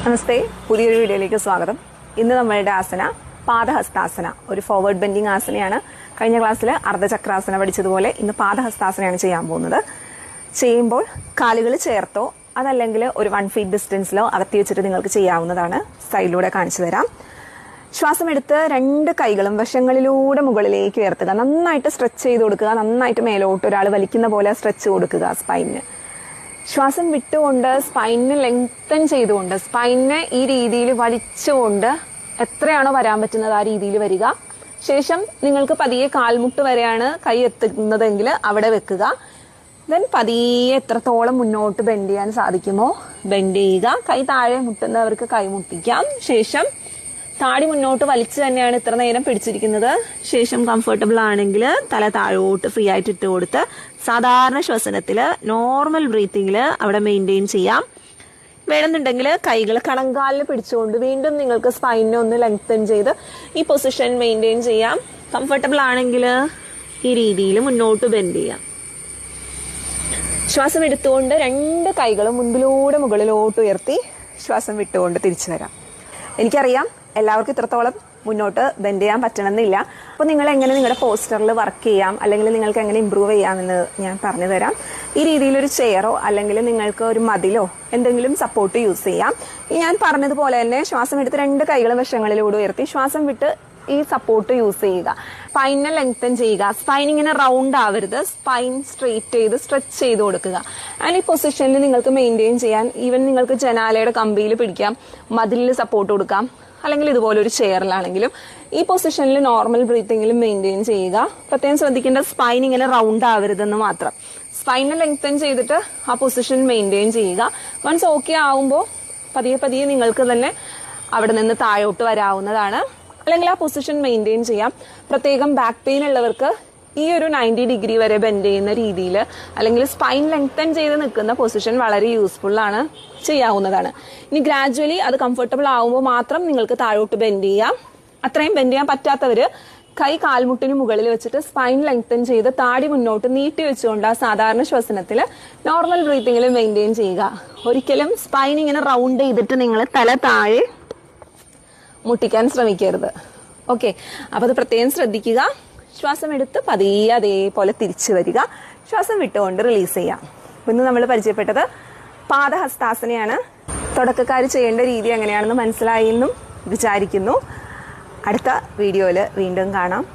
നമസ്തേ, പുതിയൊരു വീഡിയോയിലേക്ക് സ്വാഗതം. ഇന്ന് നമ്മളുടെ ആസന പാദഹസ്താസന, ഒരു ഫോർവേഡ് ബെൻഡിങ് ആസനയാണ്. കഴിഞ്ഞ ക്ലാസ്സിൽ അർദ്ധചക്രാസന പഠിച്ചതുപോലെ ഇന്ന് പാദഹസ്താസനയാണ് ചെയ്യാൻ പോകുന്നത്. ചെയ്യുമ്പോൾ കാലുകൾ ചേർത്തോ അതല്ലെങ്കിൽ ഒരു 1 feet ഡിസ്റ്റൻസിലോ അകത്തി വെച്ചിട്ട് നിങ്ങൾക്ക് ചെയ്യാവുന്നതാണ്. സൈഡിലൂടെ കാണിച്ചു തരാം. ശ്വാസം എടുത്ത് 2 കൈകളും വശങ്ങളിലൂടെ മുകളിലേക്ക് ഉയർത്തുക. നന്നായിട്ട് സ്ട്രെച്ച് ചെയ്ത് കൊടുക്കുക. നന്നായിട്ട് മേലോട്ട് ഒരാൾ വലിക്കുന്ന പോലെ സ്ട്രെച്ച് കൊടുക്കുക സ്പൈനിന്. ശ്വാസം വിട്ടുകൊണ്ട് സ്പൈനിനെ ലെങ്തൻ ചെയ്തുകൊണ്ട് സ്പൈനിനെ ഈ രീതിയിൽ വലിച്ചുകൊണ്ട് എത്രയാണോ വരാൻ പറ്റുന്നത് ആ രീതിയിൽ വരിക. ശേഷം നിങ്ങൾക്ക് പതിയെ കാൽമുട്ട് വരെയാണ് കൈ എത്തുന്നതെങ്കിൽ അവിടെ വെക്കുക. ദെൻ പതിയെ എത്രത്തോളം മുന്നോട്ട് ബെൻഡ് ചെയ്യാൻ സാധിക്കുമോ ബെൻഡ് ചെയ്യുക. കൈ താഴെ മുട്ടുന്നവർക്ക് കൈ മുട്ടിക്കാം. ശേഷം താടി മുന്നോട്ട് വലിച്ചു തന്നെയാണ് ഇത്ര നേരം പിടിച്ചിരിക്കുന്നത്. ശേഷം കംഫർട്ടബിൾ ആണെങ്കിൽ തല താഴോട്ട് ഫ്രീ ആയിട്ട് ഇട്ട് കൊടുത്ത് സാധാരണ ശ്വസനത്തിൽ നോർമൽ ബ്രീത്തിങ്ങിൽ അവിടെ മെയിൻറ്റെയിൻ ചെയ്യാം. വേണമെന്നുണ്ടെങ്കിൽ കൈകൾ കണങ്കാലിൽ പിടിച്ചുകൊണ്ട് വീണ്ടും നിങ്ങൾക്ക് സ്പൈനിനെ ഒന്ന് ലെങ്തൻ ചെയ്ത് ഈ പൊസിഷൻ മെയിൻറ്റെയിൻ ചെയ്യാം. കംഫർട്ടബിൾ ആണെങ്കിൽ ഈ രീതിയിൽ മുന്നോട്ട് ബെൻഡ് ചെയ്യാം. ശ്വാസം എടുത്തുകൊണ്ട് 2 കൈകളും മുൻപിലൂടെ മുകളിലോട്ട് ഉയർത്തി ശ്വാസം വിട്ടുകൊണ്ട് തിരിച്ചു വരാം. എനിക്കറിയാം എല്ലാവർക്കും ഇത്രത്തോളം മുന്നോട്ട് ബെൻഡ് ചെയ്യാൻ പറ്റണമെന്നില്ല. അപ്പോൾ നിങ്ങൾ എങ്ങനെ നിങ്ങളുടെ പോസ്റ്ററിൽ വർക്ക് ചെയ്യാം അല്ലെങ്കിൽ നിങ്ങൾക്ക് എങ്ങനെ ഇമ്പ്രൂവ് ചെയ്യാമെന്ന് ഞാൻ പറഞ്ഞു തരാം. ഈ രീതിയിലൊരു ചെയറോ അല്ലെങ്കിൽ നിങ്ങൾക്ക് ഒരു മതിലോ എന്തെങ്കിലും സപ്പോർട്ട് യൂസ് ചെയ്യാം. ഈ ഞാൻ പറഞ്ഞതുപോലെ തന്നെ ശ്വാസം എടുത്ത് 2 കൈകളും വശങ്ങളിലൂടെ ഉയർത്തി ശ്വാസം വിട്ട് ഈ സപ്പോർട്ട് യൂസ് ചെയ്യുക. സ്പൈനെ ലെങ്തൻ ചെയ്യുക. സ്പൈൻ ഇങ്ങനെ റൗണ്ട് ആവരുത്. സ്പൈൻ സ്ട്രെയിറ്റ് ചെയ്ത് സ്ട്രെച്ച് ചെയ്ത് കൊടുക്കുക. ആൻഡ് ഈ പൊസിഷനിൽ നിങ്ങൾക്ക് മെയിൻറ്റെയിൻ ചെയ്യാൻ ഈവൻ നിങ്ങൾക്ക് ജനാലയുടെ കമ്പിയിൽ പിടിക്കാം, മതിലിൽ സപ്പോർട്ട് കൊടുക്കാം, അല്ലെങ്കിൽ ഇതുപോലെ ഒരു ചെയറിലാണെങ്കിലും ഈ പൊസിഷനിൽ നോർമൽ ബ്രീത്തിങ്ങിലും മെയിൻറ്റെയിൻ ചെയ്യുക. പ്രത്യേകം ശ്രദ്ധിക്കേണ്ട സ്പൈൻ ഇങ്ങനെ റൗണ്ട് ആവരുതെന്ന് മാത്രം. സ്പൈനെ ലെങ്തൻ ചെയ്തിട്ട് ആ പൊസിഷൻ മെയിൻറ്റെയിൻ ചെയ്യുക. വൺസ് ഓക്കെ ആവുമ്പോൾ പതിയെ പതിയെ നിങ്ങൾക്ക് തന്നെ അവിടെ നിന്ന് താഴോട്ട് വരാവുന്നതാണ്. അല്ലെങ്കിൽ ആ പൊസിഷൻ മെയിൻറ്റെയിൻ ചെയ്യാം. പ്രത്യേകം ബാക്ക് പെയിൻ ഉള്ളവർക്ക് ഈ ഒരു 90 ഡിഗ്രി വരെ ബെൻഡ് ചെയ്യുന്ന രീതിയിൽ അല്ലെങ്കിൽ സ്പൈൻ ലെങ്തൻ ചെയ്ത് നിൽക്കുന്ന പൊസിഷൻ വളരെ യൂസ്ഫുൾ ആണ്, ചെയ്യാവുന്നതാണ്. ഇനി ഗ്രാജുവലി അത് കംഫർട്ടബിൾ ആവുമ്പോൾ മാത്രം നിങ്ങൾക്ക് താഴോട്ട് ബെൻഡ് ചെയ്യാം. അത്രയും ബെൻഡ് ചെയ്യാൻ പറ്റാത്തവർ കൈ കാൽമുട്ടിന് മുകളിൽ വെച്ചിട്ട് സ്പൈൻ ലെങ്തൻ ചെയ്ത് താടി മുന്നോട്ട് നീട്ടി വെച്ചുകൊണ്ട് ആ സാധാരണ ശ്വസനത്തിൽ നോർമൽ ബ്രീത്തിങ്ങിൽ മെയിൻറ്റെയിൻ ചെയ്യുക. ഒരിക്കലും സ്പൈൻ ഇങ്ങനെ റൗണ്ട് ചെയ്തിട്ട് നിങ്ങൾ തല താഴെ മുട്ടിക്കാൻ ശ്രമിക്കരുത്. ഓക്കെ, അപ്പോൾ അത് പ്രത്യേകം ശ്രദ്ധിക്കുക. ശ്വാസം എടുത്ത് പതിയെ അതേപോലെ തിരിച്ചു വരിക. ശ്വാസം വിട്ടുകൊണ്ട് റിലീസ് ചെയ്യാം. ഇന്ന് നമ്മൾ പരിചയപ്പെട്ടത് പാദഹസ്താസനയാണ്. തുടക്കക്കാർ ചെയ്യേണ്ട രീതി എങ്ങനെയാണെന്ന് മനസ്സിലായി എന്നും വിചാരിക്കുന്നു. അടുത്ത വീഡിയോയിൽ വീണ്ടും കാണാം.